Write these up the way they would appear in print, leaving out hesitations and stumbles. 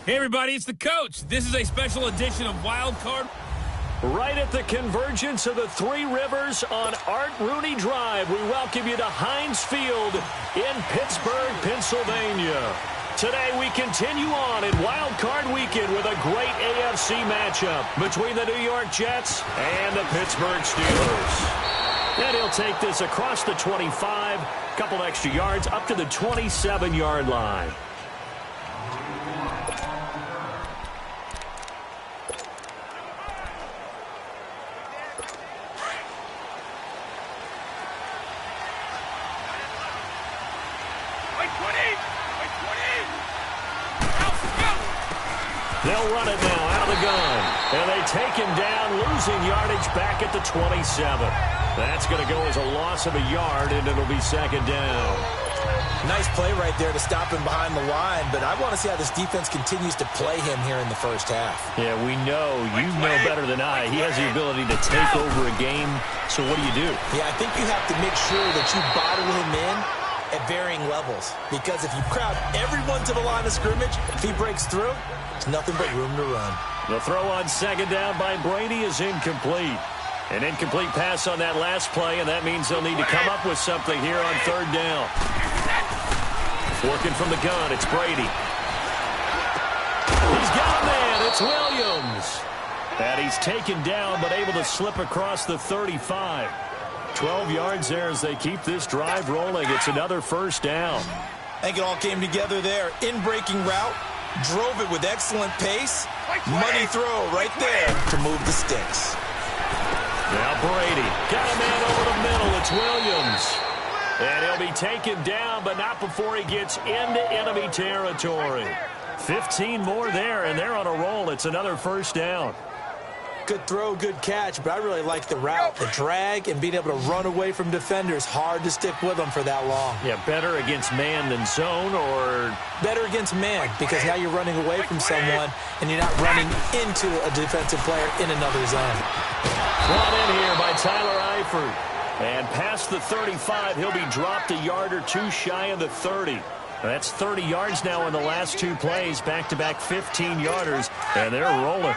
Hey everybody, it's the coach. This is a special edition of Wild Card. Right at the convergence of the Three Rivers on Art Rooney Drive, we welcome you to Heinz Field in Pittsburgh, Pennsylvania. Today we continue on in Wild Card Weekend with a great AFC matchup between the New York Jets and the Pittsburgh Steelers. And he'll take this across the 25, couple extra yards up to the 27-yard line. They'll run it now out of the gun. And they take him down, losing yardage back at the 27. That's going to go as a loss of a yard, and it'll be second down. Nice play right there to stop him behind the line, but I want to see how this defense continues to play him here in the first half. Yeah, we know. You know better than I. He has the ability to take over a game, so what do? Yeah, I think you have to make sure that you bottle him in at varying levels, because if you crowd everyone to the line of scrimmage, if he breaks through, there's nothing but room to run. The throw on second down by Brady is incomplete. An incomplete pass on that last play, and that means they'll need to come up with something here on third down. Working from the gun, it's Brady. He's got a man, it's Williams. And he's taken down, but able to slip across the 35. 12 yards there as they keep this drive rolling. It's another first down. I think it all came together there. In-breaking route, drove it with excellent pace. Money throw right there to move the sticks. Now Brady got a man over the middle. It's Williams. And he'll be taken down, but not before he gets into enemy territory. 15 more there, and they're on a roll. It's another first down. Good throw, good catch, but I really like the route. The drag and being able to run away from defenders. Hard to stick with them for that long. Yeah, better against man than zone, or better against man, because now you're running away from someone and you're not running into a defensive player in another zone. Brought in here by Tyler Eifert. And past the 35, he'll be dropped a yard or two shy of the 30. That's 30 yards now in the last two plays, back-to-back 15-yarders, and they're rolling.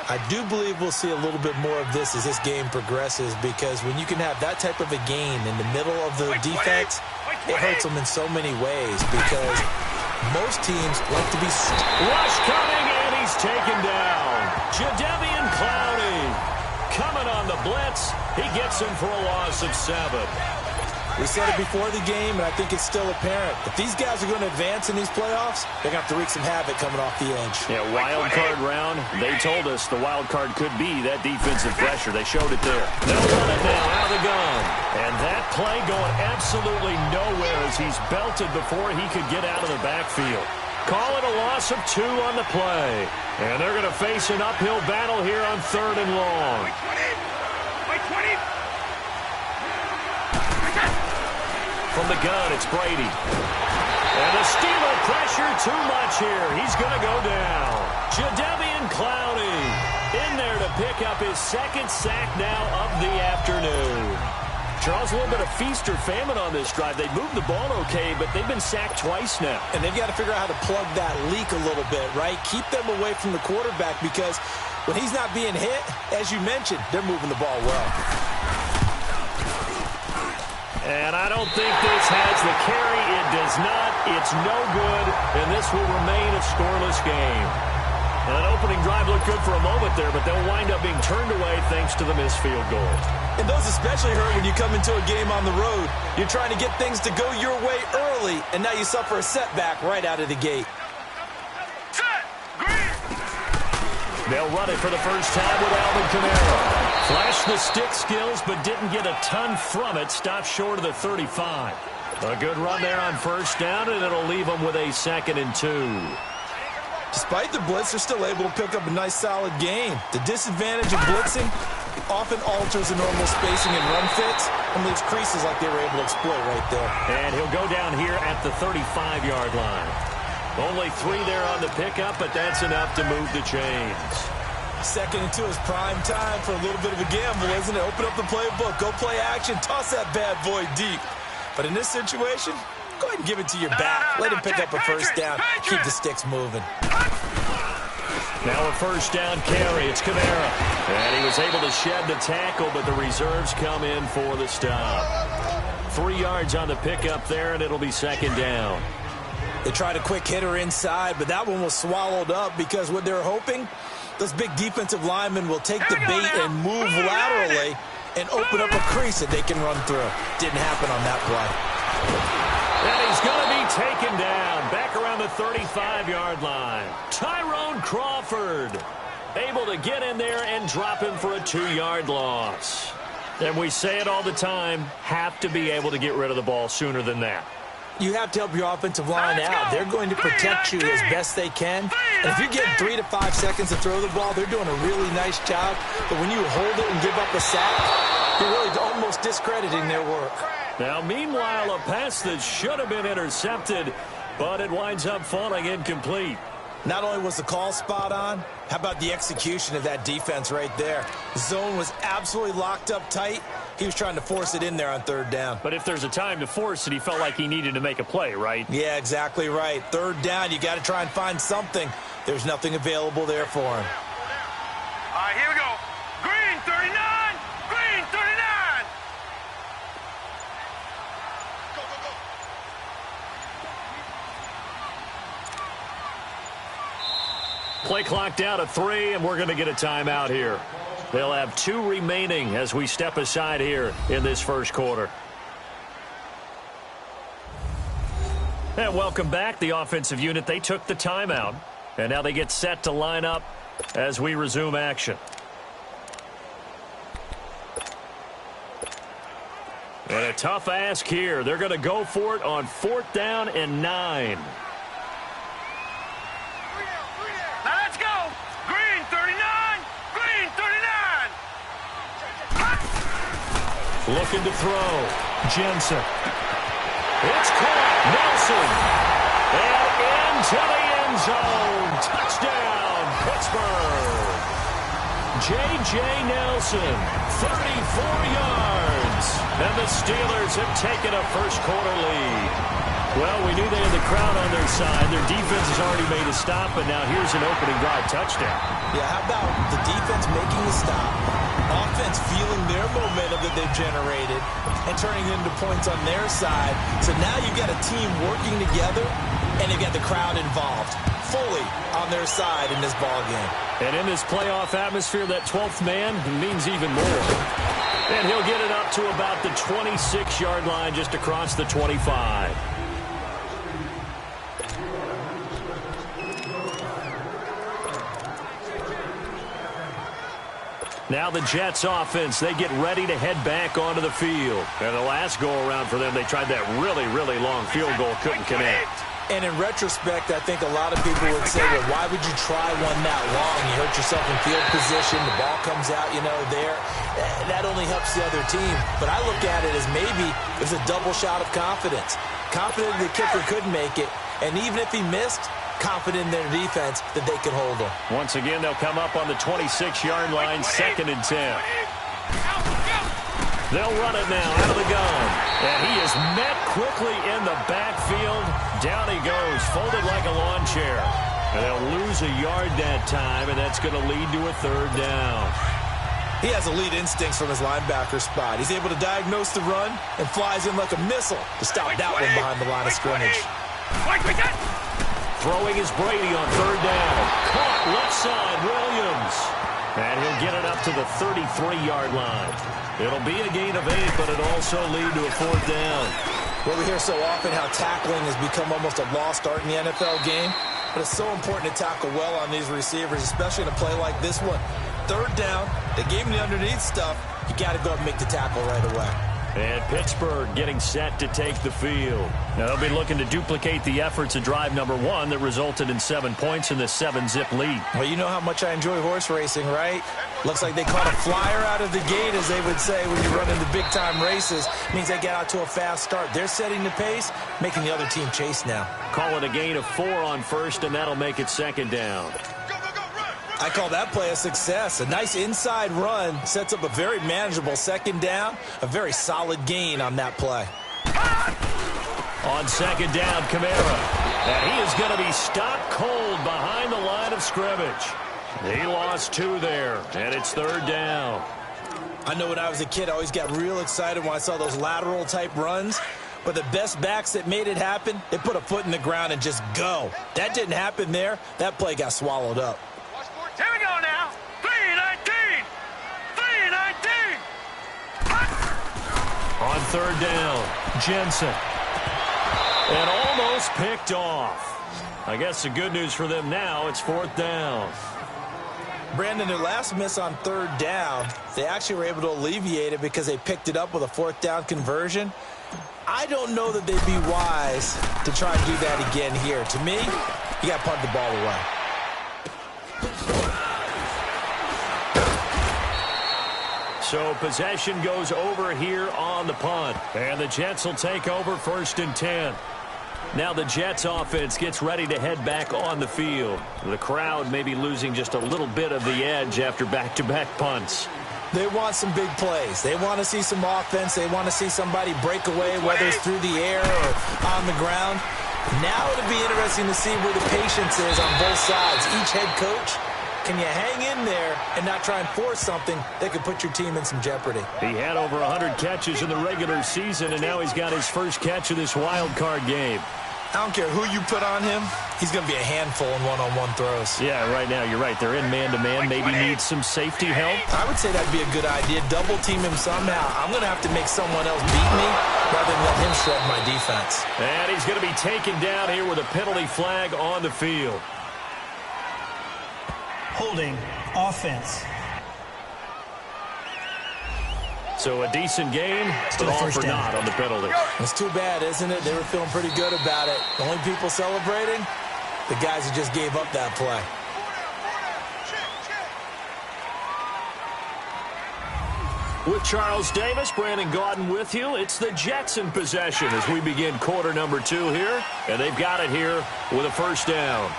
I do believe we'll see a little bit more of this as this game progresses, because when you can have that type of a gain in the middle of the defense, it hurts them in so many ways, because most teams like to be... Rush coming, and he's taken down. Jadeveon Clowney coming on the blitz. He gets him for a loss of 7. We said it before the game, and I think it's still apparent. If these guys are going to advance in these playoffs, they're going to have to wreak some havoc coming off the edge. Yeah, wild card round. They told us the wild card could be that defensive pressure. They showed it there. They'll run it now out of the gun. And that play going absolutely nowhere as he's belted before he could get out of the backfield. Call it a loss of 2 on the play. And they're going to face an uphill battle here on third and long. From the gun, it's Brady. And the Steeler pressure too much here. He's going to go down. Jadeveon Clowney in there to pick up his second sack now of the afternoon. Charles, a little bit of feast or famine on this drive. They moved the ball okay, but they've been sacked twice now. And they've got to figure out how to plug that leak a little bit, right? Keep them away from the quarterback, because when he's not being hit, as you mentioned, they're moving the ball well. And I don't think this has the carry. It does not. It's no good, and this will remain a scoreless game. And that opening drive looked good for a moment there, but they'll wind up being turned away thanks to the missed field goal. And those especially hurt when you come into a game on the road. You're trying to get things to go your way early, and now you suffer a setback right out of the gate. They'll run it for the first time with Alvin Kamara. Flashed the stick skills, but didn't get a ton from it. Stopped short of the 35. A good run there on first down, and it'll leave them with a 2nd and 2. Despite the blitz, they're still able to pick up a nice, solid gain. The disadvantage of blitzing often alters the normal spacing and run fits and leaves creases like they were able to exploit right there. And he'll go down here at the 35-yard line. Only 3 there on the pickup, but that's enough to move the chains. 2nd and 2 is prime time for a little bit of a gamble, isn't it? Open up the playbook, go play action, toss that bad boy deep. But in this situation, go ahead and give it to your back. Let him pick up a first down, keep the sticks moving. Now a first down carry. It's Kamara. And he was able to shed the tackle, but the reserves come in for the stop. 3 yards on the pickup there, and it'll be second down. They tried a quick hitter inside, but that one was swallowed up because what they're hoping, those big defensive linemen will take the bait and move laterally and open up a crease that they can run through. Didn't happen on that play. And he's going to be taken down back around the 35-yard line. Tyrone Crawford able to get in there and drop him for a 2-yard loss. And we say it all the time, have to be able to get rid of the ball sooner than that. You have to help your offensive line out. They're going to protect you as best they can. And if you're getting 3 to 5 seconds to throw the ball, they're doing a really nice job. But when you hold it and give up a sack, you're really almost discrediting their work. Now, meanwhile, a pass that should have been intercepted, but it winds up falling incomplete. Not only was the call spot on, how about the execution of that defense right there? The zone was absolutely locked up tight. He was trying to force it in there on third down. But if there's a time to force it, he felt like he needed to make a play, right? Yeah, exactly right. Third down, you got to try and find something. There's nothing available there for him. All right, here we go. Green 39! Green 39! Go, go, go. Play clock down to 3, and we're going to get a timeout here. They'll have 2 remaining as we step aside here in this first quarter. And welcome back. The offensive unit, they took the timeout. And now they get set to line up as we resume action. And a tough ask here. They're going to go for it on 4th down and 9. Now let's go! Green 39! Green 39! Looking to throw. Jensen. It's caught. Nelson. And into the end zone. Touchdown, Pittsburgh. J.J. Nelson, 34 yards. And the Steelers have taken a first-quarter lead. Well, we knew they had the crowd on their side. Their defense has already made a stop, and now here's an opening drive touchdown. Yeah, how about the defense making the stop, offense feeling their momentum that they've generated, and turning it into points on their side. So now you've got a team working together, and they've got the crowd involved, fully on their side in this ballgame. And in this playoff atmosphere, that 12th man means even more. And he'll get it up to about the 26-yard line just across the 25. Now the Jets offense, they get ready to head back onto the field. And the last go-around for them, they tried that really, really long field goal, couldn't connect. And in retrospect, I think a lot of people would say, well, why would you try one that long? You hurt yourself in field position, the ball comes out, there. That only helps the other team. But I look at it as maybe it was a double shot of confidence. Confident the kicker could make it, and even if he missed, confident in their defense that they can hold him. Once again, they'll come up on the 26-yard line, 2nd and 10. They'll run it now out of the gun. And he is met quickly in the backfield. Down he goes, folded like a lawn chair. And they'll lose a yard that time, and that's going to lead to a 3rd down. He has elite instincts from his linebacker spot. He's able to diagnose the run and flies in like a missile to stop that one behind the line of scrimmage. Throwing is Brady on 3rd down. Caught left side, Williams. And he'll get it up to the 33-yard line. It'll be a gain of 8, but it'll also lead to a 4th down. Well, we hear so often how tackling has become almost a lost art in the NFL game. But it's so important to tackle well on these receivers, especially in a play like this one. 3rd down, they gave him the underneath stuff. You got to go and make the tackle right away. And Pittsburgh getting set to take the field. Now they'll be looking to duplicate the efforts of drive number 1 that resulted in 7 points in the 7-zip lead. Well, you know how much I enjoy horse racing, right? Looks like they caught a flyer out of the gate, as they would say when you run into big-time races. Means they get out to a fast start. They're setting the pace, making the other team chase now. Call it a gain of 4 on 1st, and that'll make it 2nd down. I call that play a success. A nice inside run sets up a very manageable 2nd down. A very solid gain on that play. On 2nd down, Kamara. And he is going to be stopped cold behind the line of scrimmage. He lost 2 there, and it's 3rd down. I know when I was a kid, I always got real excited when I saw those lateral-type runs. But the best backs that made it happen, they put a foot in the ground and just go. That didn't happen there. That play got swallowed up. Here we go now. 3-19. 3-19. On 3rd down, Jensen. And almost picked off. I guess the good news for them now, it's 4th down. Brandon, their last miss on 3rd down, they actually were able to alleviate it because they picked it up with a 4th down conversion. I don't know that they'd be wise to try and do that again here. To me, you got to punt the ball away. So possession goes over here on the punt. And the Jets will take over 1st and 10. Now the Jets offense gets ready to head back on the field. The crowd may be losing just a little bit of the edge after back-to-back punts. They want some big plays. They want to see some offense. They want to see somebody break away, whether it's through the air or on the ground. Now it'll be interesting to see where the patience is on both sides. Each head coach, can you hang in there and not try and force something that could put your team in some jeopardy? He had over 100 catches in the regular season, and now he's got his first catch of this wild card game. I don't care who you put on him. He's going to be a handful in one-on-one throws. Yeah, right now, you're right. They're in man-to-man. Maybe needs some safety help. I would say that'd be a good idea. Double-team him somehow. I'm going to have to make someone else beat me rather than let him shred my defense. And he's going to be taken down here with a penalty flag on the field. Holding offense. So a decent game, but all for naught on the penalty. It's too bad, isn't it? They were feeling pretty good about it. The only people celebrating, the guys who just gave up that play. With Charles Davis, Brandon Gaudin with you. It's the Jets in possession as we begin quarter number 2 here. And they've got it here with a 1st down.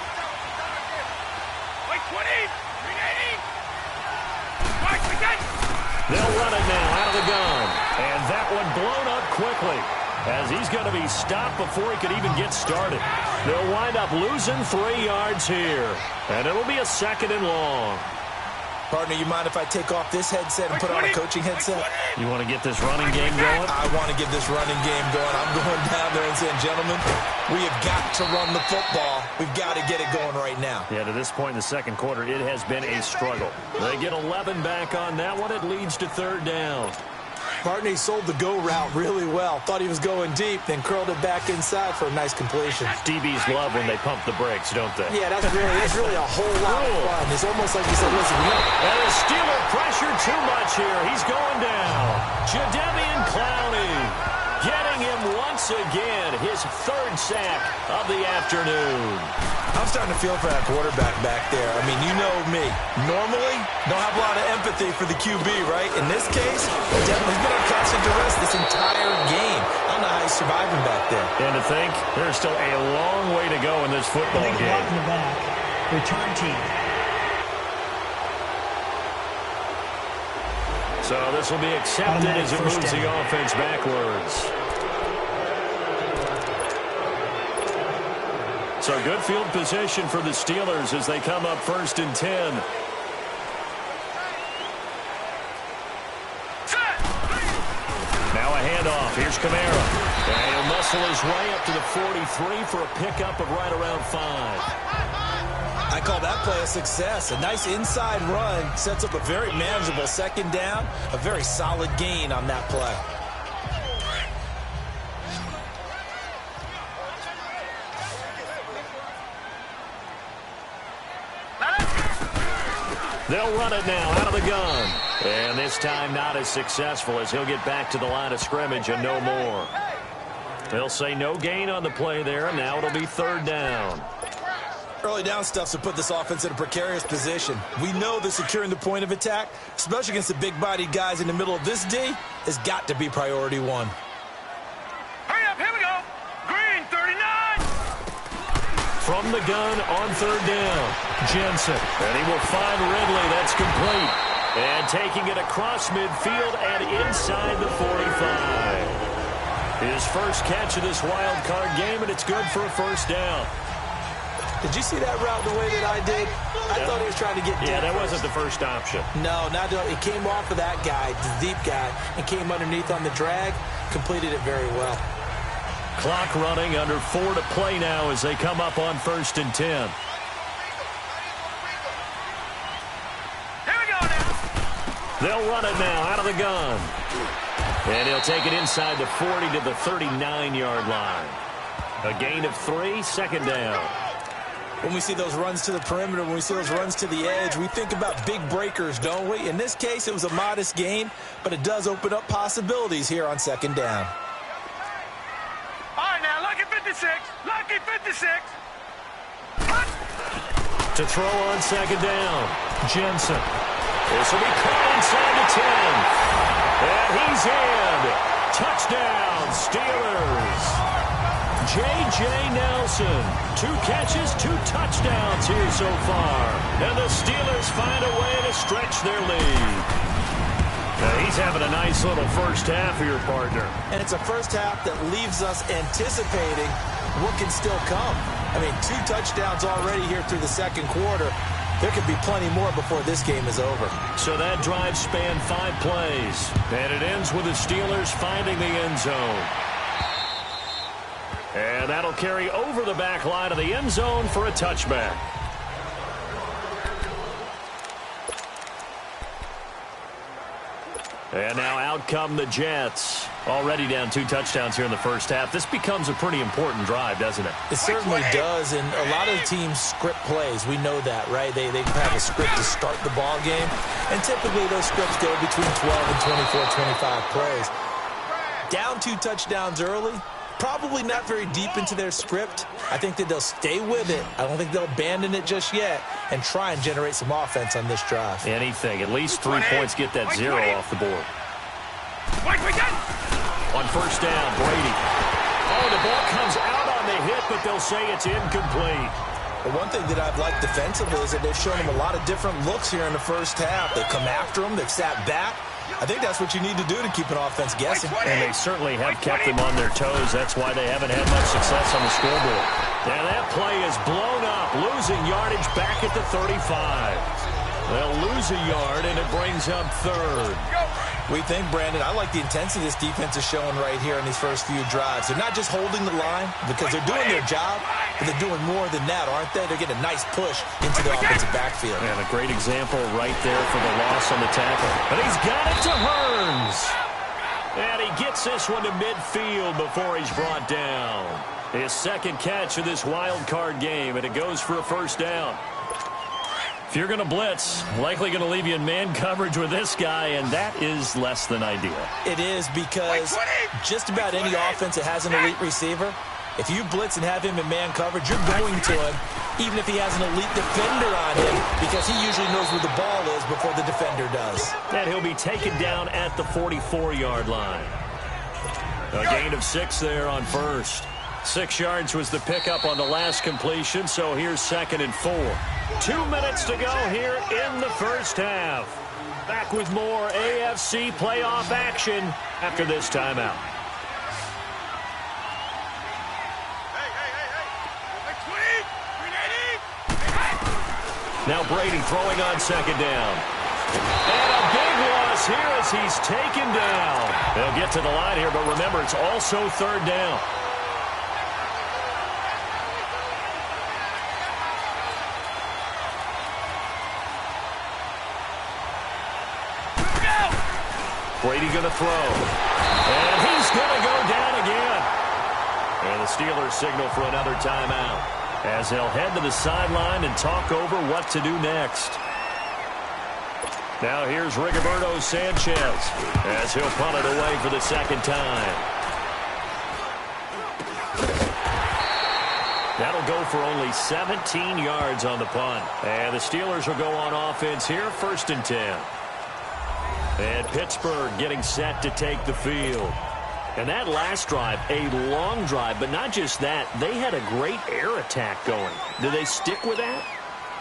They'll run it now out of the gun. And that one blown up quickly as he's going to be stopped before he could even get started. They'll wind up losing 3 yards here. And it'll be a 2nd and long. Partner, you mind if I take off this headset and put on a coaching headset? You want to get this running game going? I want to get this running game going. I'm going down there and saying, gentlemen, we have got to run the football. We've got to get it going right now. Yeah, to this point in the 2nd quarter, it has been a struggle. They get 11 back on that one. It leads to 3rd down. Partner, he sold the go route really well. Thought he was going deep, then curled it back inside for a nice completion. DBs love when they pump the brakes, don't they? Yeah, that's really a whole lot of fun. It's almost like you said, listen, and the Steeler pressure too much here. He's going down. Jadeveon Clowney getting him once again, his 3rd sack of the afternoon. I'm starting to feel for that quarterback back there. I mean, you know me. Normally, don't have a lot of empathy for the QB, right? In this case, he's been on constant duress this entire game. I don't know how he's surviving back there. And to think, there's still a long way to go in this football game. In the back. Return team. So this will be accepted as it moves the offense backwards. So good field position for the Steelers as they come up 1st and 10. Now a handoff. Here's Kamara. And he'll muscle his way up to the 43 for a pickup of right around 5. I call that play a success. A nice inside run sets up a very manageable 2nd down. A very solid gain on that play. They'll run it now out of the gun. And this time not as successful as he'll get back to the line of scrimmage and no more. They'll say no gain on the play there. Now it'll be 3rd down. Early down stuff to put this offense in a precarious position. We know that securing the point of attack, especially against the big-bodied guys in the middle of this D, has got to be priority 1. Hurry up, here we go. Green, 39. From the gun on 3rd down, Jensen. And he will find Ridley. That's complete. And taking it across midfield and inside the 45. His first catch of this wild card game, and it's good for a 1st down. Did you see that route the way that I did? I thought he was trying to get deep. Yeah, that wasn't the first option. No, not it came off of that guy, the deep guy, and came underneath on the drag. Completed it very well. Clock running, under 4 to play now as they come up on 1st and 10. Here we go now. They'll run it now out of the gun. And he'll take it inside the 40 to the 39-yard line. A gain of 3, 2nd down. When we see those runs to the perimeter, when we see those runs to the edge, we think about big breakers, don't we? In this case, it was a modest gain, but it does open up possibilities here on 2nd down. All right, now, lucky 56. Lucky 56. To throw on 2nd down, Jensen. This will be caught inside the 10. And he's in. Touchdown, Steelers. J.J. Nelson, 2 catches, 2 touchdowns here so far. And the Steelers find a way to stretch their lead. Now he's having a nice little first half here, partner. And it's a first half that leaves us anticipating what can still come. I mean, 2 touchdowns already here through the 2nd quarter. There could be plenty more before this game is over. So that drive spanned 5 plays. And it ends with the Steelers finding the end zone. And that'll carry over the back line of the end zone for a touchback. And now out come the Jets. Already down 2 touchdowns here in the first half. This becomes a pretty important drive, doesn't it? It certainly does, and a lot of the teams script plays. We know that, right? They have a script to start the ball game, and typically those scripts go between 12 and 24, 25 plays. Down 2 touchdowns early, probably not very deep into their script. I think that they'll stay with it. I don't think they'll abandon it just yet and try and generate some offense on this drive. Anything. At least 3 points, get that 0 off the board. On 1st down, Brady. Oh, the ball comes out on the hit, but they'll say it's incomplete. The one thing that I've liked defensively is that they've shown him a lot of different looks here in the first half. They've come after him. They've sat back. I think that's what you need to do to keep an offense guessing. And they certainly have kept them on their toes. That's why they haven't had much success on the scoreboard. Now that play is blown up, losing yardage back at the 35. They'll lose a yard, and it brings up 3rd. We think, Brandon, I like the intensity this defense is showing right here in these first few drives. They're not just holding the line because they're doing their job, but they're doing more than that, aren't they? They're getting a nice push into the offensive backfield. And a great example right there for the loss on the tackle. But he's got it to Hearns. And he gets this one to midfield before he's brought down. His 2nd catch of this wild card game, and it goes for a 1st down. If you're going to blitz, likely going to leave you in man coverage with this guy, and that is less than ideal. It is because just about any offense that has an elite receiver, if you blitz and have him in man coverage, you're going to him, even if he has an elite defender on him, because he usually knows where the ball is before the defender does. And he'll be taken down at the 44-yard line. A gain of 6 there on 1st. 6 yards was the pickup on the last completion, so here's 2nd and 4. 2 minutes to go here in the first half. Back with more AFC playoff action after this timeout. Now Brady throwing on 2nd down. And a big loss here as he's taken down. They'll get to the line here, but remember, it's also 3rd down. Brady going to throw. And he's going to go down again. And the Steelers signal for another timeout as they'll head to the sideline and talk over what to do next. Now here's Rigoberto Sanchez as he'll punt it away for the 2nd time. That'll go for only 17 yards on the punt. And the Steelers will go on offense here, 1st and 10. And Pittsburgh getting set to take the field. And that last drive, a long drive, but not just that. They had a great air attack going. Do they stick with that?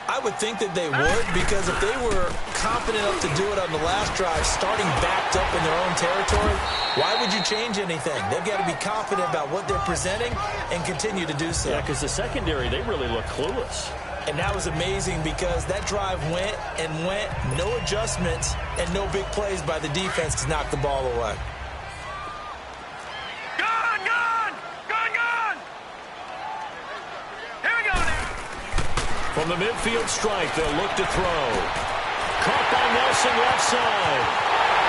I would think that they would, because if they were confident enough to do it on the last drive, starting backed up in their own territory, why would you change anything? They've got to be confident about what they're presenting and continue to do so. Yeah, because the secondary, they really look clueless. And that was amazing because that drive went and went, no adjustments and no big plays by the defense to knock the ball away. From the midfield strike, they'll look to throw. Caught by Nelson left side.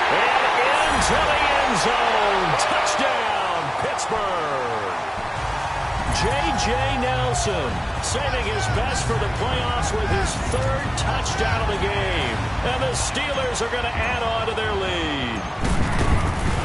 And into the end zone. Touchdown, Pittsburgh. J.J. Nelson saving his best for the playoffs with his third touchdown of the game. And the Steelers are going to add on to their lead.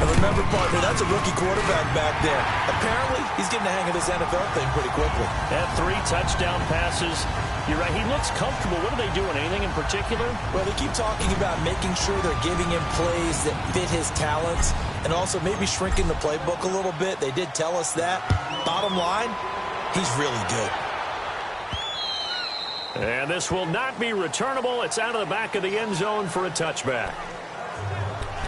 And remember, partner, that's a rookie quarterback back there. Apparently, he's getting the hang of this NFL thing pretty quickly. Had 3 touchdown passes. You're right, he looks comfortable. What are they doing? Anything in particular? Well, they keep talking about making sure they're giving him plays that fit his talents and also maybe shrinking the playbook a little bit. They did tell us that. Bottom line, he's really good. And this will not be returnable. It's out of the back of the end zone for a touchback.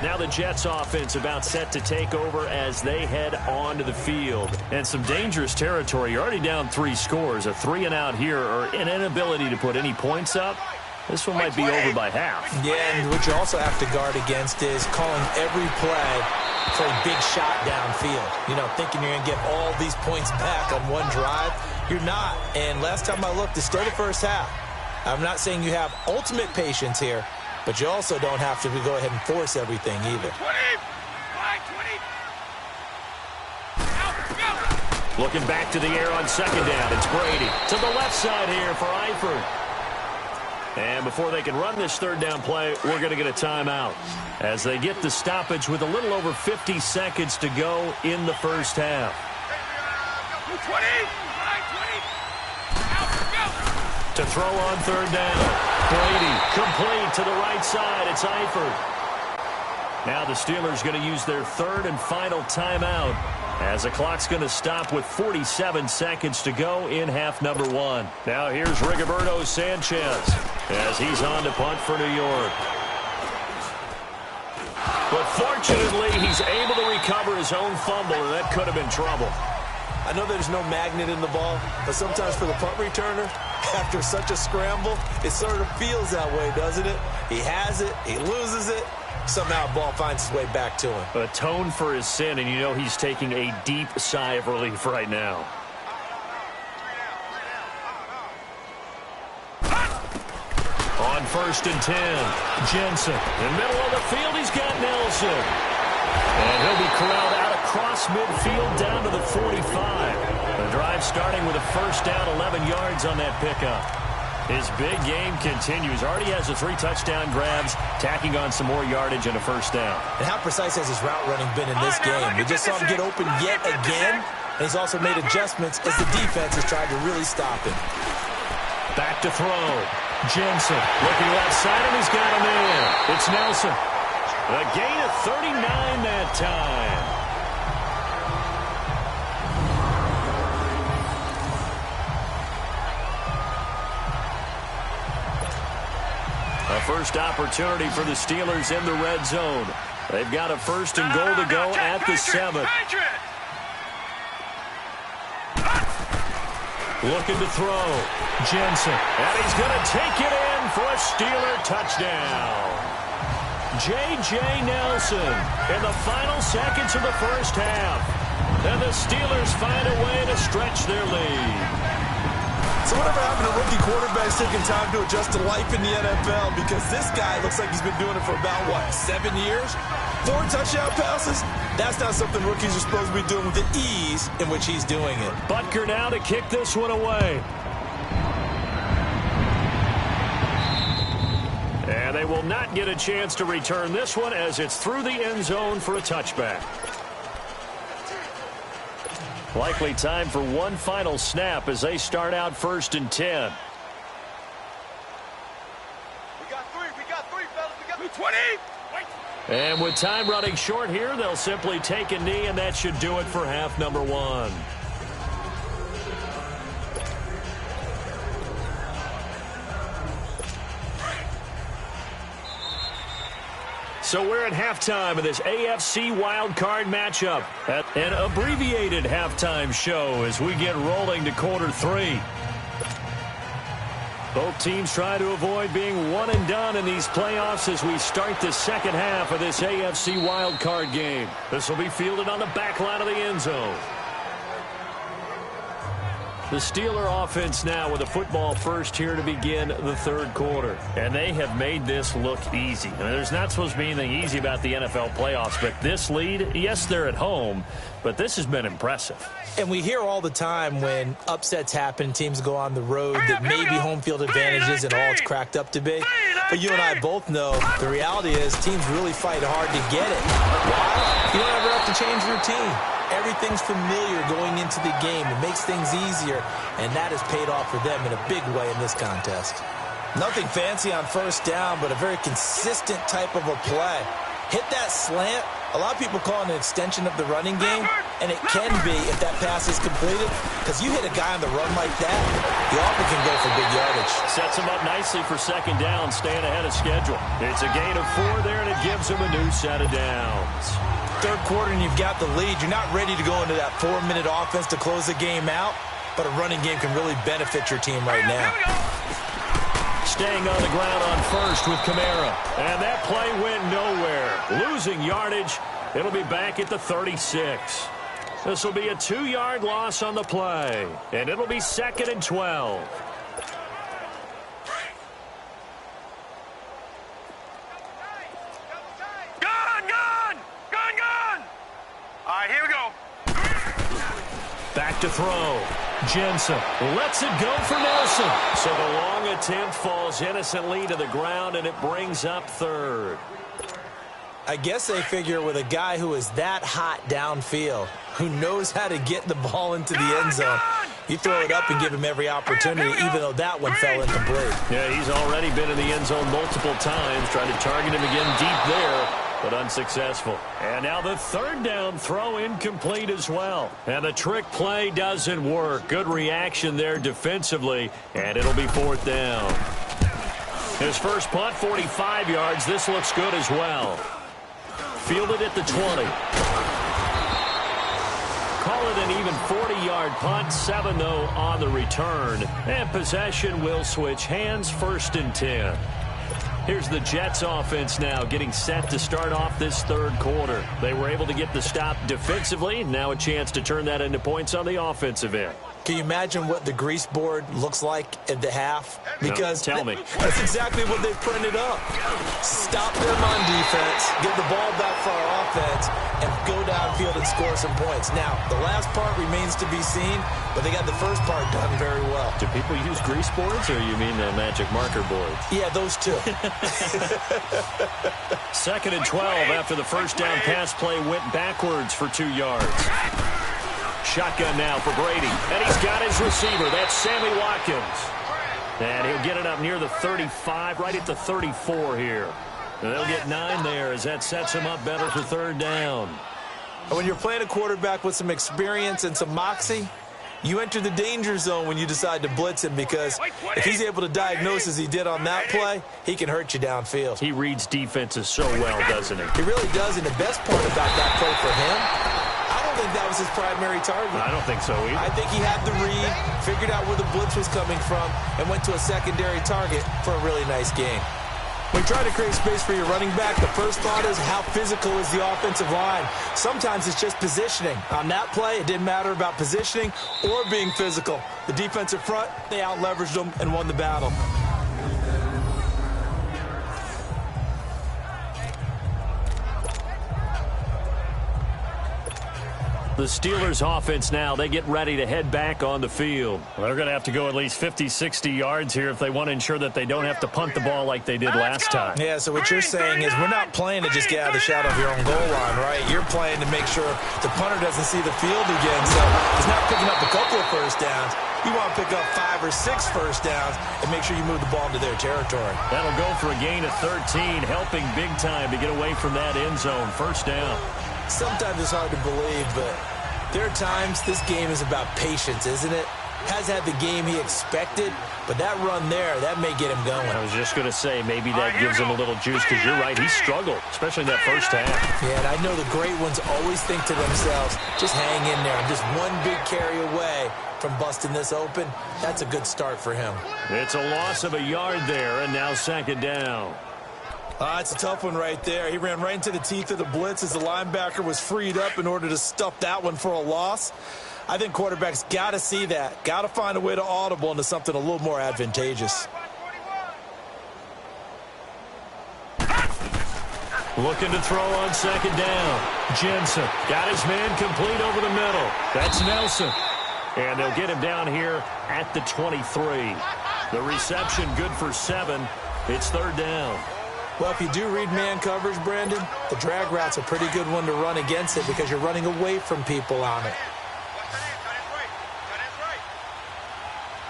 Now the Jets offense about set to take over as they head onto the field. And some dangerous territory. You're already down 3 scores. A 3-and-out here or an inability to put any points up. This one might be over by half. Yeah, and what you also have to guard against is calling every play for a big shot downfield. You know, thinking you're going to get all these points back on one drive. You're not. And last time I looked, it's still the first half. I'm not saying you have ultimate patience here, but you also don't have to go ahead and force everything either. 20! Looking back to the air on second down. It's Brady to the left side here for Eifert. And before they can run this third down play, we're going to get a timeout as they get the stoppage with a little over 50 seconds to go in the first half. 20! To throw on third down. Brady complete to the right side. It's Eifert. Now the Steelers going to use their third and final timeout as the clock's going to stop with 47 seconds to go in half number 1. Now here's Rigoberto Sanchez as he's on to punt for New York. But fortunately, he's able to recover his own fumble, and that could have been trouble. I know there's no magnet in the ball, but sometimes for the punt returner, after such a scramble, it sort of feels that way, doesn't it? He has it, he loses it, somehow the ball finds its way back to him. Atone for his sin, and you know he's taking a deep sigh of relief right now. On 1st and 10, Jensen. In the middle of the field, he's got Nelson. And he'll be corralled out across midfield down to the 45. The drive starting with a first down, 11 yards on that pickup. His big game continues. Already has the 3 touchdown grabs, tacking on some more yardage and a first down. And how precise has his route running been in this game? We just saw him get open yet again, and he's also made adjustments as the defense has tried to really stop him. Back to throw. Jensen looking left side, and he's got him in. It's Nelson. A gain of 39 that time. A first opportunity for the Steelers in the red zone. They've got a first and goal to go at the 7. Looking to throw. Jensen. And he's going to take it in for a Steeler touchdown. J.J. Nelson in the final seconds of the first half. And the Steelers find a way to stretch their lead. So whatever happened to rookie quarterbacks taking time to adjust to life in the NFL? Because this guy looks like he's been doing it for about, 7 years? 4 touchdown passes? That's not something rookies are supposed to be doing with the ease in which he's doing it. Butker now to kick this one away. And they will not get a chance to return this one as it's through the end zone for a touchback. Likely time for one final snap as they start out 1st and 10. We got 3, fellas. We got 20. And with time running short here, they'll simply take a knee, and that should do it for half number 1. So we're at halftime of this AFC wildcard matchup. An abbreviated halftime show as we get rolling to quarter 3. Both teams try to avoid being one and done in these playoffs as we start the second half of this AFC wildcard game. This will be fielded on the back line of the end zone. The Steeler offense now with a football first here to begin the third quarter. And they have made this look easy. I mean, there's not supposed to be anything easy about the NFL playoffs, but this lead, yes, they're at home, but this has been impressive. And we hear all the time when upsets happen, teams go on the road, that maybe home field advantages and all it's cracked up to be. But you and I both know the reality is teams really fight hard to get it. Why? You don't ever have to change routine. Everything's familiar going into the game. It makes things easier, and that has paid off for them in a big way in this contest. Nothing fancy on first down, but a very consistent type of a play. Hit that slant. A lot of people call it an extension of the running game, and it can be if that pass is completed, because you hit a guy on the run like that, the offer can go for big yardage. Sets him up nicely for second down, staying ahead of schedule. It's a gain of 4 there, and it gives him a new set of downs. Third quarter and you've got the lead. You're not ready to go into that 4-minute offense to close the game out, but a running game can really benefit your team right now. Staying on the ground on first with Kamara. And that play went nowhere. Losing yardage. It'll be back at the 36. This will be a 2-yard loss on the play. And it'll be 2nd and 12. Here we go. Back to throw. Jensen lets it go for Nelson. So the long attempt falls innocently to the ground, and it brings up 3rd. I guess they figure with a guy who is that hot downfield, who knows how to get the ball into the end zone, you throw it up and give him every opportunity, even though that one fell incomplete. Yeah, he's already been in the end zone multiple times, trying to target him again deep there, but unsuccessful. And now the 3rd down throw incomplete as well. And the trick play doesn't work. Good reaction there defensively, and it'll be 4th down. His first punt, 45 yards. This looks good as well. Fielded at the 20. Call it an even 40-yard punt, 7-0 on the return. And possession will switch hands, 1st and 10. Here's the Jets offense now getting set to start off this third quarter. They were able to get the stop defensively. Now a chance to turn that into points on the offensive end. Can you imagine what the grease board looks like at the half? Because no, tell me. That's exactly what they printed up. Stop them on defense, get the ball back for our offense, and go downfield and score some points. Now, the last part remains to be seen, but they got the first part done very well. Do people use grease boards, or you mean the magic marker boards? Yeah, those two. 2nd and 12 after the first down pass play went backwards for 2 yards. Shotgun now for Brady. And he's got his receiver. That's Sammy Watkins. And he'll get it up near the 35, right at the 34 here. And they'll get 9 there as that sets him up better for 3rd down. And when you're playing a quarterback with some experience and some moxie, you enter the danger zone when you decide to blitz him, because if he's able to diagnose as he did on that play, he can hurt you downfield. He reads defenses so well, doesn't he? He really does, and the best part about that play for him, I don't think that was his primary target. I don't think so either. I think he had the read, figured out where the blitz was coming from, and went to a secondary target for a really nice gain. When you try to create space for your running back, the first thought is how physical is the offensive line. Sometimes it's just positioning. On that play, it didn't matter about positioning or being physical. The defensive front, they out-leveraged them and won the battle. The Steelers offense now, they get ready to head back on the field. Well, they're going to have to go at least 50, 60 yards here if they want to ensure that they don't have to punt the ball like they did last time. Yeah, so what you're saying is we're not playing to just get out of the shadow of your own goal line, right? You're playing to make sure the punter doesn't see the field again. So he's not picking up a couple of first downs. You want to pick up 5 or 6 first downs and make sure you move the ball into their territory. That'll go for a gain of 13, helping big time to get away from that end zone. First down. Sometimes it's hard to believe, but there are times this game is about patience, isn't it? has had the game he expected, but that run there, that may get him going. I was just going to say, maybe that gives him a little juice, because you're right, he struggled, especially in that first half. Yeah, and I know the great ones always think to themselves, just hang in there. I'm just one big carry away from busting this open. That's a good start for him. It's a loss of a yard there, and now second down. It's a tough one right there. He ran right into the teeth of the blitz as the linebacker was freed up in order to stuff that one for a loss. I think quarterbacks got to see that. Got to find a way to audible into something a little more advantageous. Looking to throw on second down. Jensen got his man complete over the middle. That's Nelson. And they'll get him down here at the 23. The reception good for 7. It's third down. Well, if you do read man coverage, Brandon, the drag route's a pretty good one to run against it because you're running away from people on it.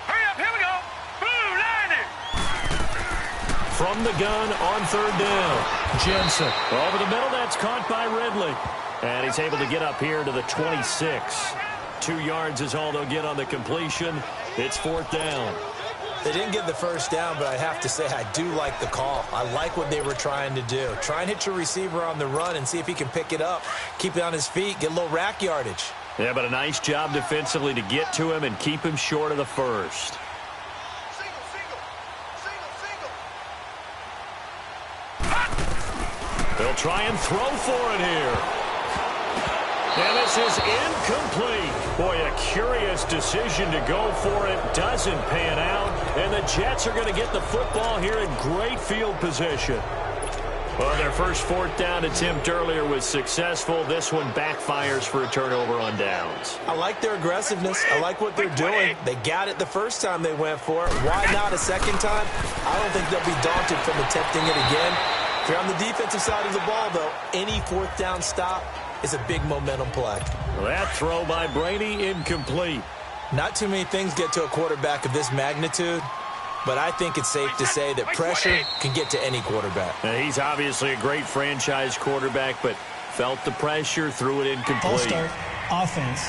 Hurry up, here we go. Boom, line it. From the gun on third down. Jensen over the middle. That's caught by Ridley. And he's able to get up here to the 26. 2 yards is all they'll get on the completion. It's fourth down. They didn't get the first down, but I have to say I do like the call. I like what they were trying to do. Try and hit your receiver on the run and see if he can pick it up, keep it on his feet, get a little rack yardage. Yeah, but a nice job defensively to get to him and keep him short of the first. They'll try and throw for it here. And this is incomplete. Boy, a curious decision to go for it. Doesn't pan out. And the Jets are going to get the football here in great field position. Well, their first fourth down attempt earlier was successful. This one backfires for a turnover on downs. I like their aggressiveness. I like what they're doing. They got it the first time they went for it. Why not a second time? I don't think they'll be daunted from attempting it again. If you're on the defensive side of the ball, though, any fourth down stop is a big momentum play. That throw by Brady incomplete. Not too many things get to a quarterback of this magnitude, but I think it's safe to say that pressure can get to any quarterback. Now, he's obviously a great franchise quarterback, but felt the pressure, threw it incomplete. Ball start, offense.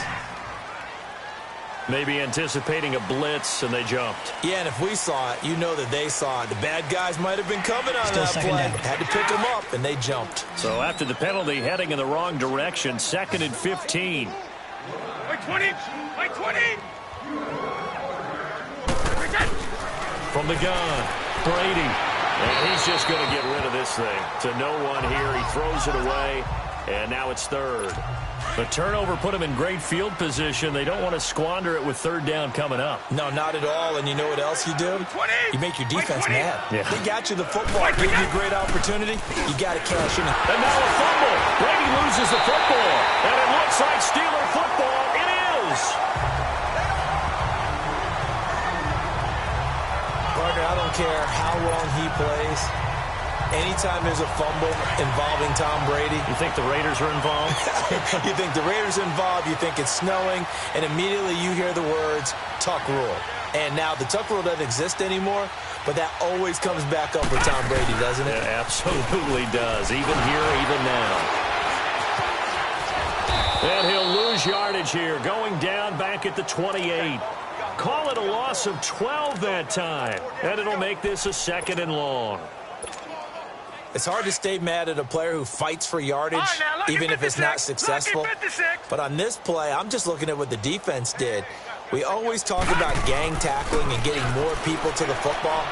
Maybe anticipating a blitz, and they jumped. Yeah, and if we saw it, you know that they saw it. The bad guys might have been coming on Still that second play. down. Had to pick them up, and they jumped. So after the penalty, heading in the wrong direction, 2nd and 15. Like 20, like 20. From the gun, Brady. And he's just going to get rid of this thing. To no one here, he throws it away, and now it's third. The turnover put him in great field position. They don't want to squander it with third down coming up. No, not at all. And you know what else you do? You make your defense mad. Yeah. They got you the football, gave you a great opportunity. You got to cash in. And now a fumble. Brady loses the football. And it looks like Steeler football. It is. Partner, I don't care how long he plays. Anytime there's a fumble involving Tom Brady. You think the Raiders are involved? You think the Raiders are involved, you think it's snowing, and immediately you hear the words, Tuck rule. And now the Tuck rule doesn't exist anymore, but that always comes back up with Tom Brady, doesn't it? It absolutely does, even here, even now. And he'll lose yardage here, going down back at the 28. Call it a loss of 12 that time, and it'll make this a 2nd and long. It's hard to stay mad at a player who fights for yardage, even if it's not successful. But on this play, I'm just looking at what the defense did. We always talk about gang tackling and getting more people to the football.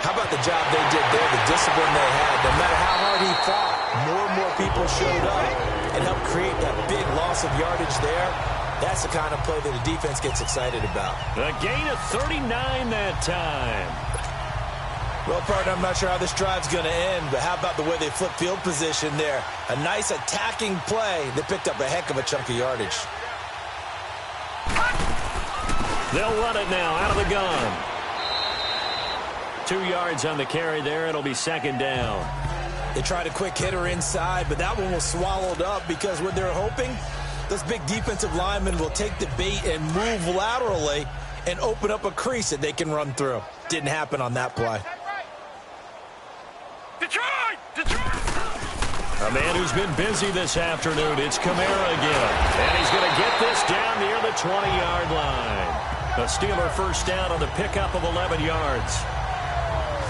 How about the job they did there, the discipline they had? No matter how hard he fought, more and more people showed up and helped create that big loss of yardage there. That's the kind of play that the defense gets excited about. A gain of 39 that time. Well, partner, I'm not sure how this drive's going to end, but how about the way they flip field position there? A nice attacking play that picked up a heck of a chunk of yardage. They'll run it now out of the gun. 2 yards on the carry there. It'll be 2nd down. They tried a quick hitter inside, but that one was swallowed up because what they're hoping, this big defensive lineman will take the bait and move laterally and open up a crease that they can run through. Didn't happen on that play. Detroit! Detroit! A man who's been busy this afternoon. It's Kamara again. And he's going to get this down near the 20-yard line. A Steeler first down on the pickup of 11 yards.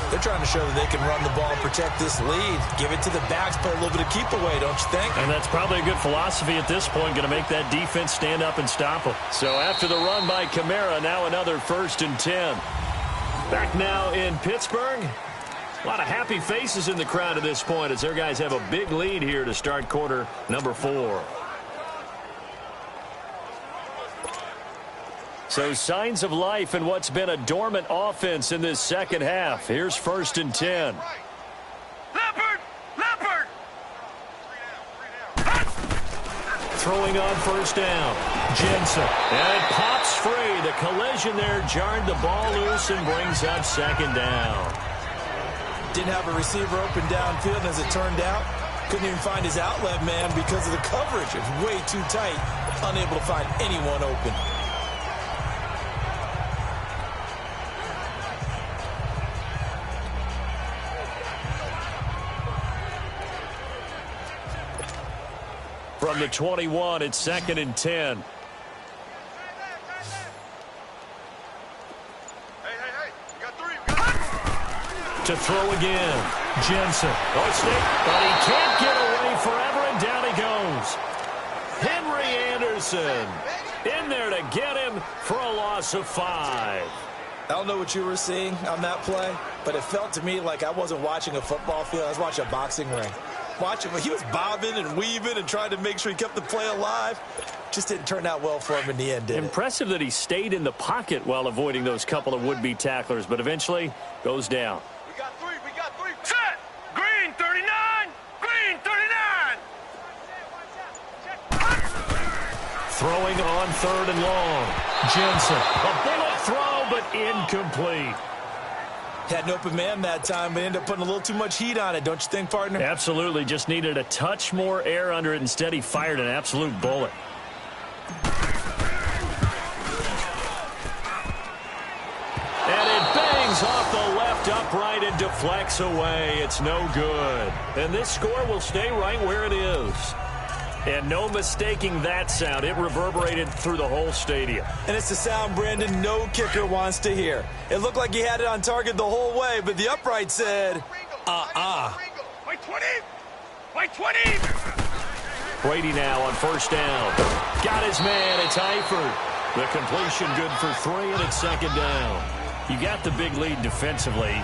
They're trying to show that they can run the ball and protect this lead. Give it to the backs, play a little bit of keep away, don't you think? And that's probably a good philosophy at this point, going to make that defense stand up and stop them. So after the run by Kamara, now another 1st and 10. Back now in Pittsburgh. A lot of happy faces in the crowd at this point as their guys have a big lead here to start quarter number 4. So signs of life in what's been a dormant offense in this second half. Here's 1st and 10. Leopard! Leopard! Throwing on 1st down. Jensen. And it pops free. The collision there jarred the ball loose and brings up 2nd down. Didn't have a receiver open downfield, as it turned out. Couldn't even find his outlet man because of the coverage. It's way too tight. Unable to find anyone open. From the 21, it's 2nd and 10. Hey, we got 3. To throw again. Jensen. Oh, snake. But he can't get away forever, and down he goes. Henry Anderson in there to get him for a loss of 5. I don't know what you were seeing on that play, but it felt to me like I wasn't watching a football field. I was watching a boxing ring. He was bobbing and weaving and trying to make sure he kept the play alive. Just didn't turn out well for him in the end, did it? Impressive that he stayed in the pocket while avoiding those couple of would-be tacklers, but eventually goes down. We got 3. Set! Green 39! Green 39! Throwing on 3rd and long. Jensen. A bullet throw, but incomplete. Had an open man that time, but ended up putting a little too much heat on it, don't you think, partner? Absolutely. Just needed a touch more air under it. Instead, he fired an absolute bullet. And it bangs off the left upright and deflects away. It's no good. And this score will stay right where it is. And no mistaking that sound. It reverberated through the whole stadium. And it's the sound, Brandon, no kicker wants to hear. It looked like he had it on target the whole way, but the upright said, White 20! White 20! Brady now on 1st down. Got his man. It's Eifert. The completion good for 3, and it's 2nd down. You got the big lead defensively.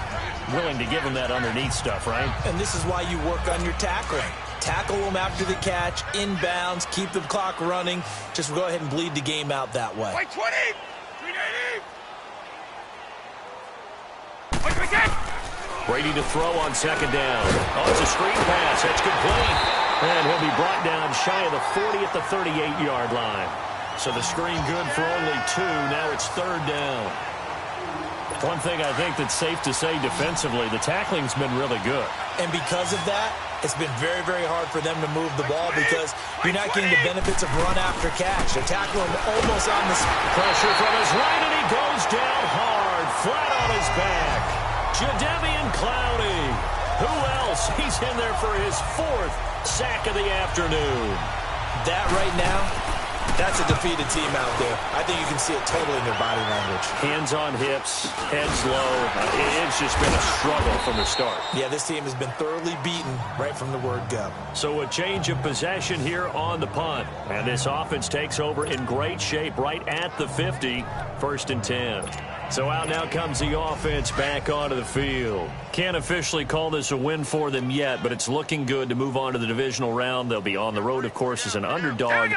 Willing to give him that underneath stuff, right? And this is why you work on your tackling. Tackle them after the catch, inbounds, keep the clock running. Just go ahead and bleed the game out that way. White 20! 380! White 20! Brady to throw on 2nd down. Oh, it's a screen pass. That's complete. And he'll be brought down shy of the 40 at the 38-yard line. So the screen good for only 2. Now it's 3rd down. One thing I think that's safe to say defensively, the tackling's been really good. And because of that, it's been very, very hard for them to move the ball because you're not getting the benefits of run after catch. They're tackling him almost on the pressure from his right, and he goes down hard, flat on his back. Jadeveon Clowney. Who else? He's in there for his 4th sack of the afternoon. That right now, that's a defeated team out there. I think you can see it totally in their body language. Hands on hips, heads low. It's just been a struggle from the start. Yeah, this team has been thoroughly beaten right from the word go. So a change of possession here on the punt. And this offense takes over in great shape right at the 50, 1st and 10. So out now comes the offense back onto the field. Can't officially call this a win for them yet, but it's looking good to move on to the divisional round. They'll be on the road, of course, as an underdog.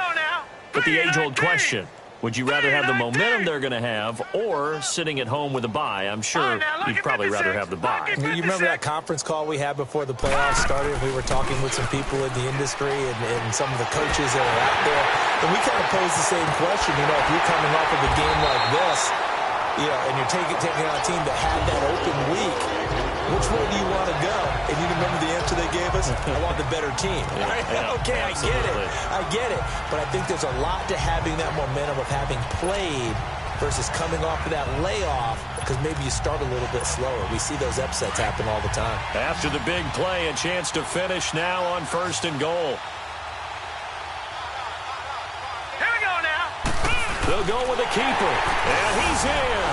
But the age-old question, would you rather have the momentum they're going to have or sitting at home with a bye? I'm sure you'd probably rather have the bye. You remember that conference call we had before the playoffs started? We were talking with some people in the industry and some of the coaches that are out there. And we kind of posed the same question. You know, if you're coming off of a game like this, you know, and you're taking on a team that had that open week, which way do you want to go? And you remember the answer they gave us? I want the better team. Okay, absolutely. I get it. But I think there's a lot to having that momentum of having played versus coming off of that layoff because maybe you start a little bit slower. We see those upsets happen all the time. After the big play, a chance to finish now on 1st and goal. Here we go now. They'll go with a keeper. And he's in.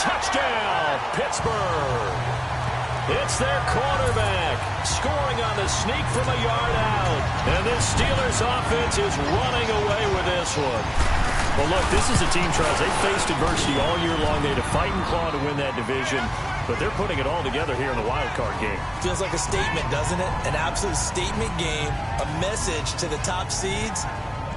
Touchdown, Pittsburgh. It's their quarterback scoring on the sneak from a yard out. And this Steelers offense is running away with this one. Well, look, this is a team, Charles. They faced adversity all year long. They had to fight and claw to win that division. But they're putting it all together here in the wild card game. Feels like a statement, doesn't it? An absolute statement game. A message to the top seeds.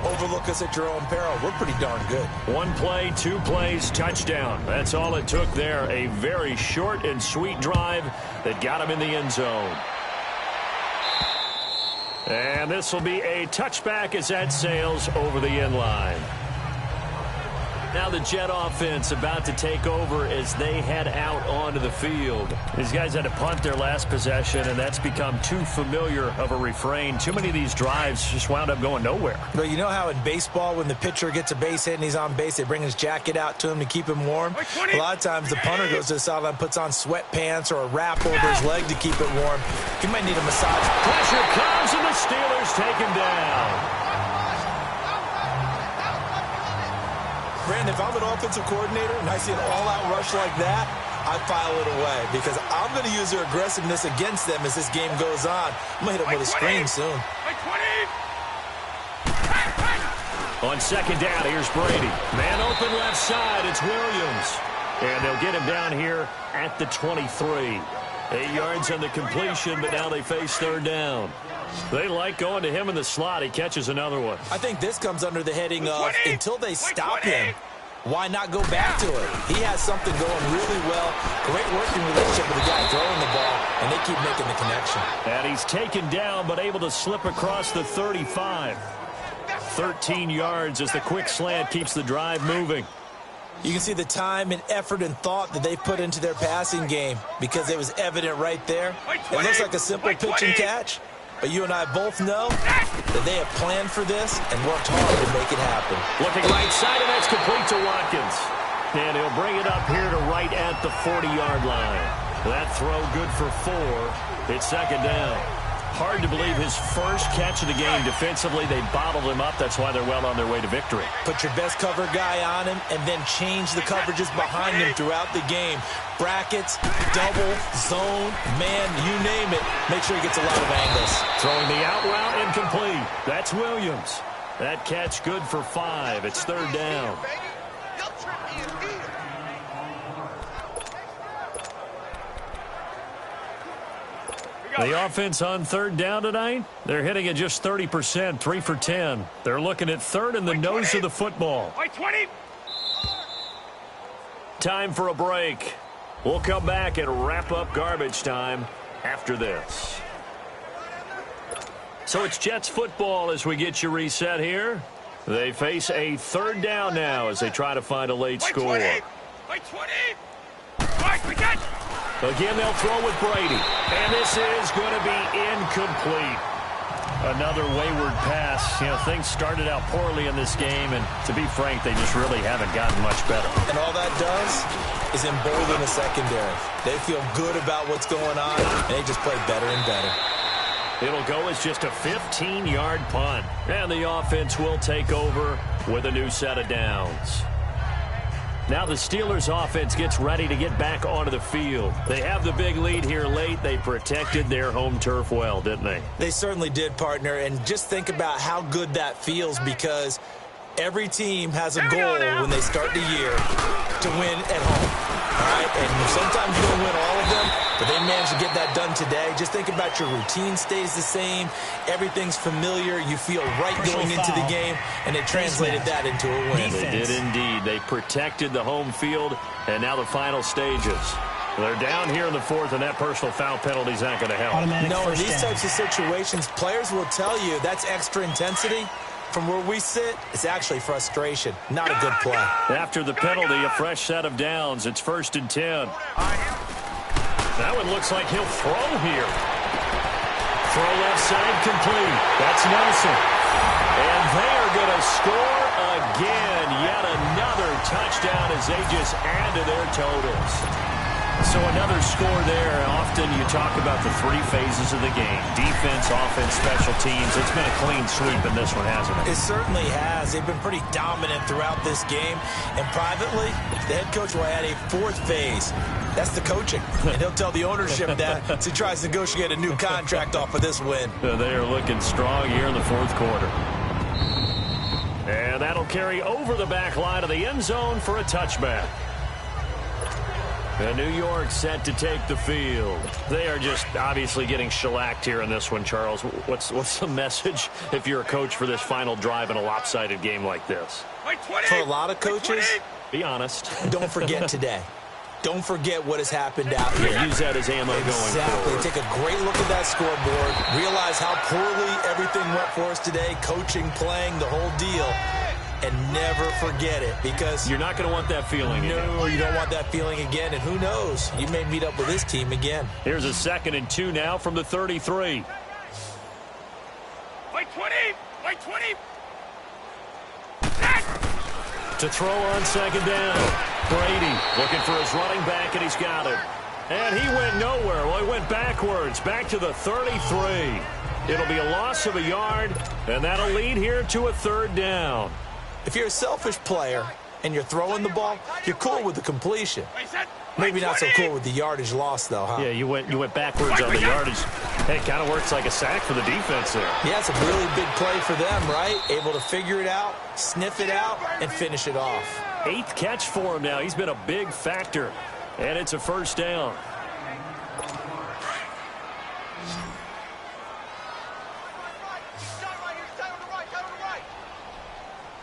Overlook us at your own peril. We're pretty darn good. 1 play, 2 plays, touchdown. That's all it took there. A very short and sweet drive that got him in the end zone. And this will be a touchback as that sails over the end line. Now the Jet offense about to take over as they head out onto the field. These guys had to punt their last possession, and that's become too familiar of a refrain. Too many of these drives just wound up going nowhere. But you know how in baseball, when the pitcher gets a base hit and he's on base, they bring his jacket out to him to keep him warm? A lot of times the punter goes to the sideline, puts on sweatpants or a wrap over his leg to keep it warm. He might need a massage. Pressure comes, and the Steelers take him down. Brandon, if I'm an offensive coordinator and I see an all-out rush like that, I file it away because I'm going to use their aggressiveness against them as this game goes on. I'm going to hit them with a screen soon. On second down, here's Brady. Man open left side, it's Williams. And they'll get him down here at the 23. 8 yards on the completion, but now they face third down. They like going to him in the slot. He catches another one. I think this comes under the heading of until they stop him, why not go back to it? He has something going really well. Great working relationship with the guy throwing the ball, and they keep making the connection. And he's taken down, but able to slip across the 35. 13 yards as the quick slant keeps the drive moving. You can see the time and effort and thought that they put into their passing game because it was evident right there. It looks like a simple pitch and catch. But you and I both know that they have planned for this and worked hard to make it happen. Looking right side, and that's complete to Watkins. And he'll bring it up here to right at the 40-yard line. That throw good for 4. It's second down. Hard to believe his first catch of the game defensively. They bottled him up. That's why they're well on their way to victory. Put your best cover guy on him and then change the coverages behind him throughout the game. Brackets, double, zone, man, you name it. Make sure he gets a lot of angles. Throwing the out route incomplete. That's Williams. That catch good for 5. It's third down. The offense on third down tonight, they're hitting at just 30%, 3 for 10. They're looking at third in the nose of the football. Time for a break. We'll come back and wrap up garbage time after this. So it's Jets football as we get you reset here. They face a third down now as they try to find a late score. Again, they'll throw with Brady. And this is going to be incomplete. Another wayward pass. You know, things started out poorly in this game, and to be frank, they just really haven't gotten much better. And all that does is embolden the secondary. They feel good about what's going on, and they just play better and better. It'll go as just a 15-yard punt. And the offense will take over with a new set of downs. Now the Steelers offense gets ready to get back onto the field. They have the big lead here late. They protected their home turf well, didn't they? They certainly did, partner. And just think about how good that feels because every team has a goal when they start the year to win at home. All right? And sometimes you don't win all of them, but they managed to get that done today. Just think about your routine stays the same. Everything's familiar. You feel right going into the game, and they translated that into a win. They did indeed. They protected the home field, and now the final stages. They're down here in the fourth, and that personal foul penalty is not going to help. No, in these types of situations, players will tell you that's extra intensity. From where we sit, it's actually frustration. Not a good play. After the penalty, a fresh set of downs. It's 1st and 10. That one looks like he'll throw here. Throw left side complete. That's Nelson. And they are going to score again. Yet another touchdown as they just add to their totals. So another score there. Often you talk about the three phases of the game. Defense, offense, special teams. It's been a clean sweep in this one, hasn't it? It certainly has. They've been pretty dominant throughout this game. And privately, the head coach will add a fourth phase. That's the coaching. And he'll tell the ownership that as he tries to negotiate a new contract off of this win. They are looking strong here in the fourth quarter. And that'll carry over the back line of the end zone for a touchback. And New York set to take the field. They are just obviously getting shellacked here in this one, Charles. What's the message if you're a coach for this final drive in a lopsided game like this? For a lot of coaches, be honest. Don't forget today. Don't forget what has happened out here. Use that as ammo going forward. Take a great look at that scoreboard. Realize how poorly everything went for us today. Coaching, playing, the whole deal. And never forget it, because you're not going to want that feeling again. No, you don't want that feeling again. And who knows? You may meet up with this team again. Here's a 2nd and 2 now from the 33. Wait 20! Wait 20! To throw on 2nd down. Brady looking for his running back, and he's got it. And he went nowhere. Well, he went backwards, back to the 33. It'll be a loss of a yard, and that'll lead here to a 3rd down. If you're a selfish player and you're throwing the ball, you're cool with the completion. Maybe not so cool with the yardage loss, though, huh? Yeah, you went backwards on the yardage. Hey, it kind of works like a sack for the defense there. Yeah, it's a really big play for them, right? Able to figure it out, sniff it out, and finish it off. 8th catch for him now. He's been a big factor, and it's a 1st down.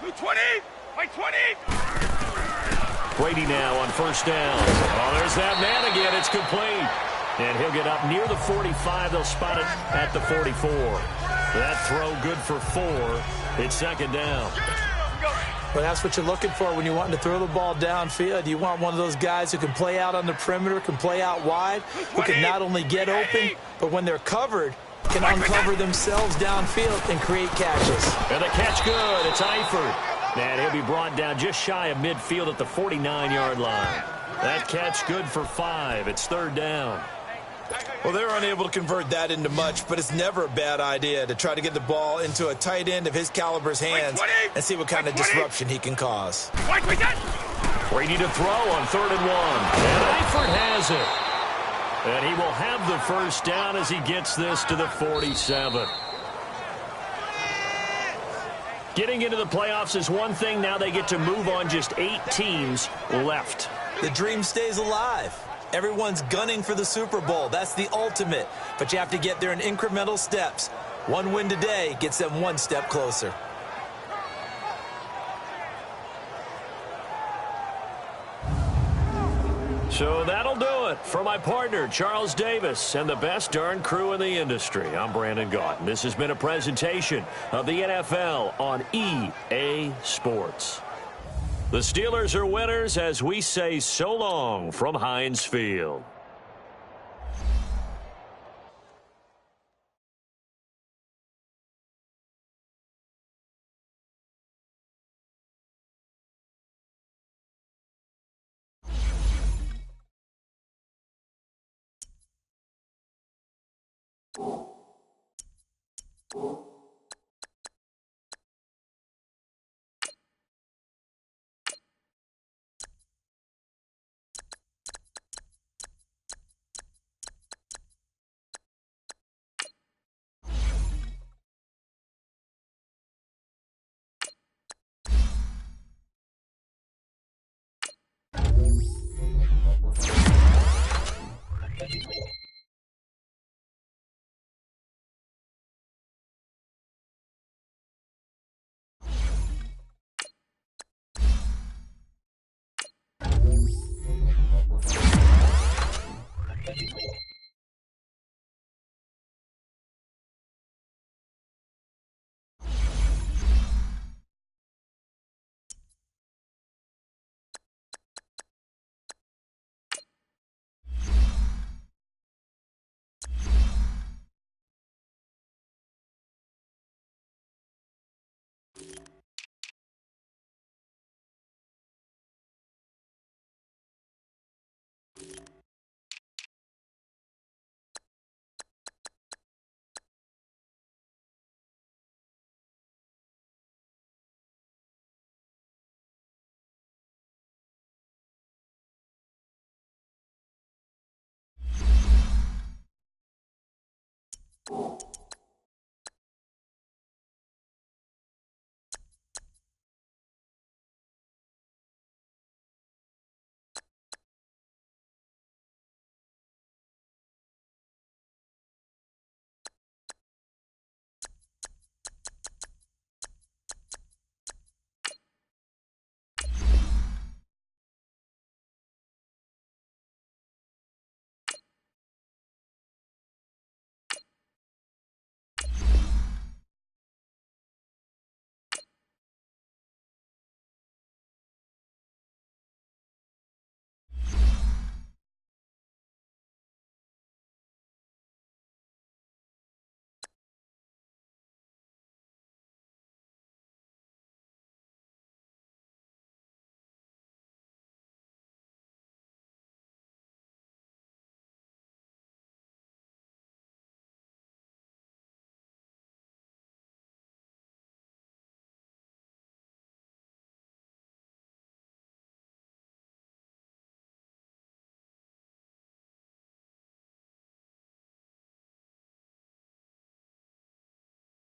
Blue 20! Wait 20! Brady now on 1st down. Oh, there's that man again. It's complete. And he'll get up near the 45. They'll spot it at the 44. That throw good for 4. It's 2nd down. Well, that's what you're looking for when you're wanting to throw the ball downfield. You want one of those guys who can play out on the perimeter, can play out wide, who can not only get open, but when they're covered, can uncover themselves downfield and create catches. And the catch good. It's Eifert. And he'll be brought down just shy of midfield at the 49-yard line. That catch good for 5. It's 3rd down. Well, they're unable to convert that into much, but it's never a bad idea to try to get the ball into a tight end of his caliber's hands and see what kind of disruption he can cause. Brady to throw on 3rd and 1. And Eifert has it. And he will have the 1st down as he gets this to the 47. Getting into the playoffs is one thing. Now they get to move on. Just 8 teams left. The dream stays alive. Everyone's gunning for the Super Bowl. That's the ultimate. But you have to get there in incremental steps. One win today gets them one step closer. So that'll do it for my partner, Charles Davis, and the best darn crew in the industry. I'm Brandon Gaudin. This has been a presentation of the NFL on EA Sports. The Steelers are winners as we say so long from Heinz Field. it.